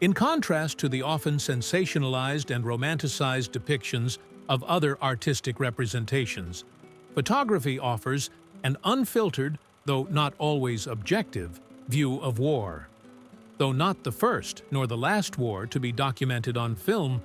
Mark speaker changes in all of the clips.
Speaker 1: In contrast to the often sensationalized and romanticized depictions of other artistic representations, photography offers an unfiltered, though not always objective, view of war. Though not the first nor the last war to be documented on film,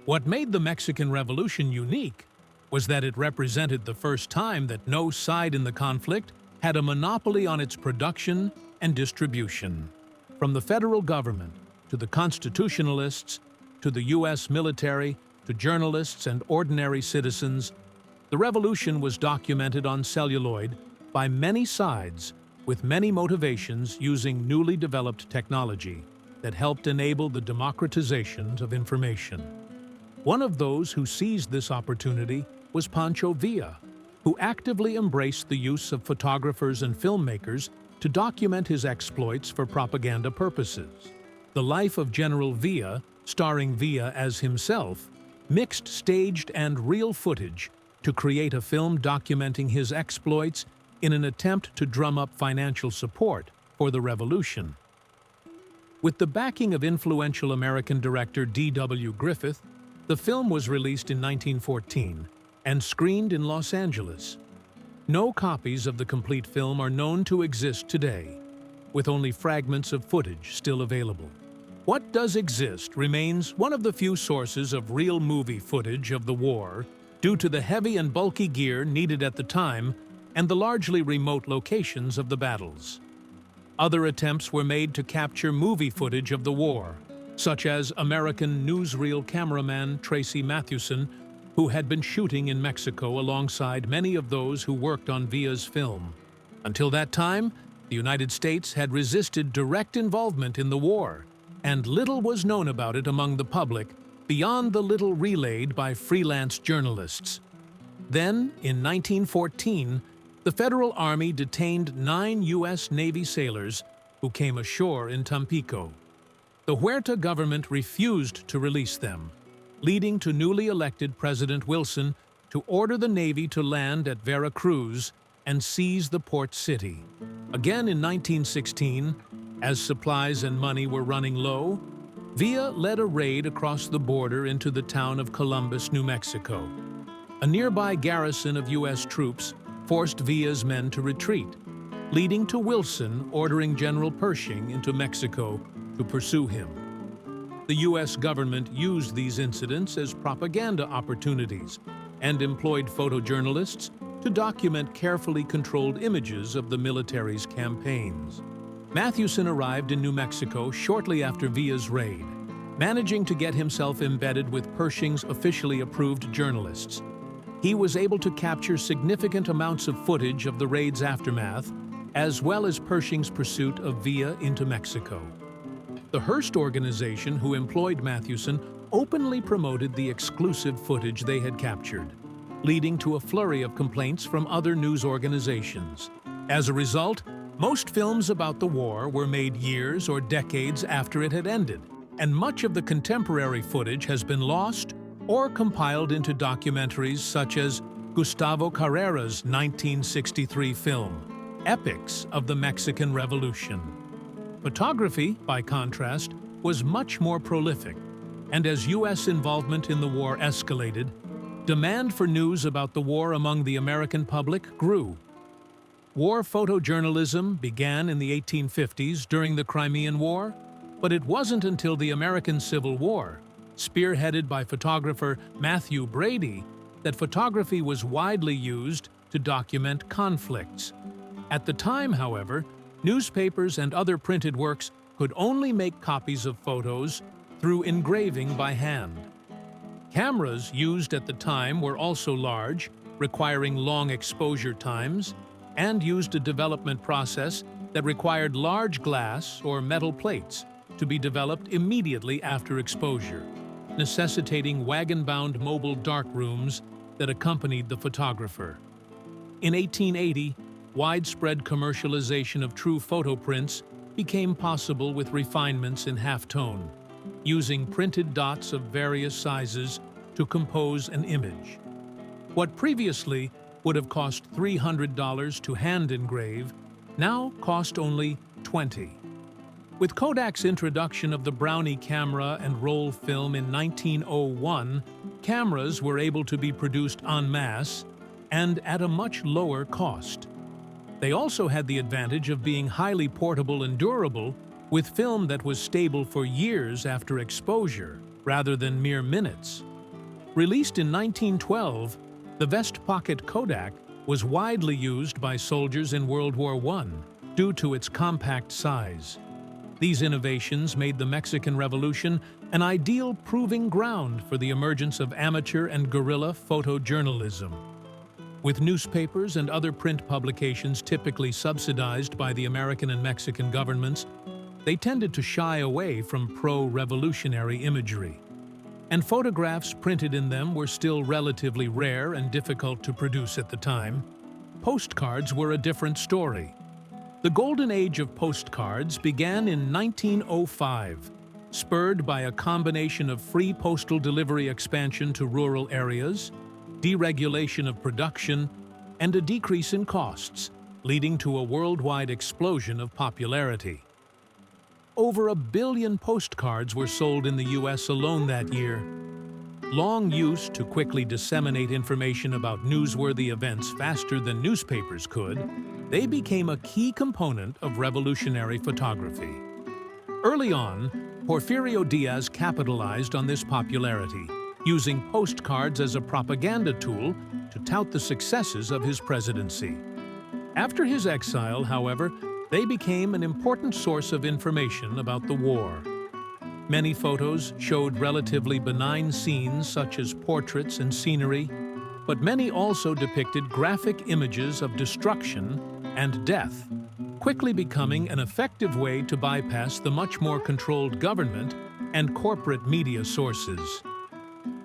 Speaker 1: what made the Mexican Revolution unique was that it represented the first time that no side in the conflict had a monopoly on its production and distribution. From the federal government to the constitutionalists, to the U.S. military, to journalists and ordinary citizens, the revolution was documented on celluloid by many sides with many motivations using newly developed technology that helped enable the democratization of information. One of those who seized this opportunity was Pancho Villa, who actively embraced the use of photographers and filmmakers to document his exploits for propaganda purposes. The Life of General Villa, starring Villa as himself, mixed staged and real footage to create a film documenting his exploits in an attempt to drum up financial support for the revolution. With the backing of influential American director D.W. Griffith, the film was released in 1914 and screened in Los Angeles. No copies of the complete film are known to exist today, with only fragments of footage still available. What does exist remains one of the few sources of real movie footage of the war due to the heavy and bulky gear needed at the time and the largely remote locations of the battles. Other attempts were made to capture movie footage of the war, such as American newsreel cameraman Tracy Mathewson, who had been shooting in Mexico alongside many of those who worked on Villa's film. Until that time, the United States had resisted direct involvement in the war, and little was known about it among the public beyond the little relayed by freelance journalists. Then, in 1914, the Federal Army detained 9 U.S. Navy sailors who came ashore in Tampico. The Huerta government refused to release them, leading to newly elected President Wilson to order the Navy to land at Veracruz and seize the port city. Again in 1916, as supplies and money were running low, Villa led a raid across the border into the town of Columbus, New Mexico. A nearby garrison of U.S. troops forced Villa's men to retreat, leading to Wilson ordering General Pershing into Mexico to pursue him. The U.S. government used these incidents as propaganda opportunities and employed photojournalists to document carefully controlled images of the military's campaigns. Mathewson arrived in New Mexico shortly after Villa's raid, managing to get himself embedded with Pershing's officially approved journalists. He was able to capture significant amounts of footage of the raid's aftermath, as well as Pershing's pursuit of Villa into Mexico. The Hearst organization, who employed Mathewson, openly promoted the exclusive footage they had captured, leading to a flurry of complaints from other news organizations. As a result, most films about the war were made years or decades after it had ended, and much of the contemporary footage has been lost or compiled into documentaries such as Gustavo Carrera's 1963 film, Epics of the Mexican Revolution. Photography, by contrast, was much more prolific, and as U.S. involvement in the war escalated, demand for news about the war among the American public grew. War photojournalism began in the 1850s during the Crimean War, but it wasn't until the American Civil War, spearheaded by photographer Mathew Brady, that photography was widely used to document conflicts. At the time, however, newspapers and other printed works could only make copies of photos through engraving by hand. Cameras used at the time were also large, requiring long exposure times, and used a development process that required large glass or metal plates to be developed immediately after exposure, necessitating wagon-bound mobile darkrooms that accompanied the photographer. In 1880, widespread commercialization of true photo prints became possible with refinements in halftone, using printed dots of various sizes to compose an image. What previously would have cost $300 to hand engrave now cost only $20. With Kodak's introduction of the Brownie camera and roll film in 1901, cameras were able to be produced en masse and at a much lower cost. They also had the advantage of being highly portable and durable, with film that was stable for years after exposure, rather than mere minutes. Released in 1912, the Vest Pocket Kodak was widely used by soldiers in World War I due to its compact size. These innovations made the Mexican Revolution an ideal proving ground for the emergence of amateur and guerrilla photojournalism. With newspapers and other print publications typically subsidized by the American and Mexican governments, they tended to shy away from pro-revolutionary imagery. And photographs printed in them were still relatively rare and difficult to produce at the time. Postcards were a different story. The golden age of postcards began in 1905, spurred by a combination of free postal delivery expansion to rural areas, deregulation of production, and a decrease in costs, leading to a worldwide explosion of popularity. Over 1 billion postcards were sold in the U.S. alone that year. Long used to quickly disseminate information about newsworthy events faster than newspapers could, they became a key component of revolutionary photography. Early on, Porfirio Diaz capitalized on this popularity, using postcards as a propaganda tool to tout the successes of his presidency. After his exile, however, they became an important source of information about the war. Many photos showed relatively benign scenes such as portraits and scenery, but many also depicted graphic images of destruction and death, quickly becoming an effective way to bypass the much more controlled government and corporate media sources.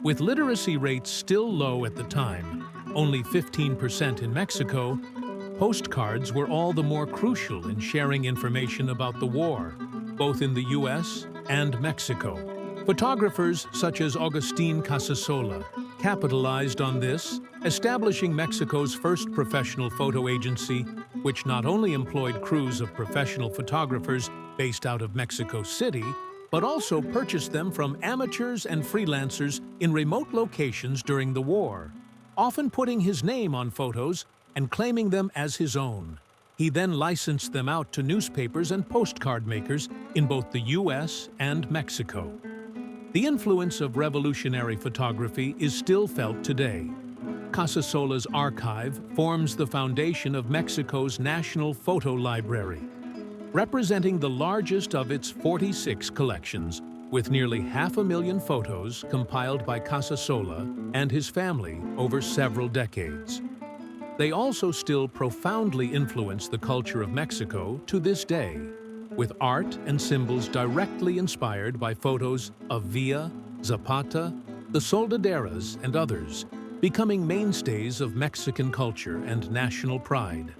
Speaker 1: With literacy rates still low at the time, only 15% in Mexico, postcards were all the more crucial in sharing information about the war, both in the U.S. and Mexico. Photographers such as Agustin Casasola capitalized on this, establishing Mexico's first professional photo agency, which not only employed crews of professional photographers based out of Mexico City, but also purchased them from amateurs and freelancers in remote locations during the war, often putting his name on photos and claiming them as his own. He then licensed them out to newspapers and postcard makers in both the U.S. and Mexico. The influence of revolutionary photography is still felt today. Casasola's archive forms the foundation of Mexico's National Photo Library, representing the largest of its 46 collections, with nearly 500,000 photos compiled by Casasola and his family over several decades. They also still profoundly influence the culture of Mexico to this day, with art and symbols directly inspired by photos of Villa, Zapata, the Soldaderas, and others, becoming mainstays of Mexican culture and national pride.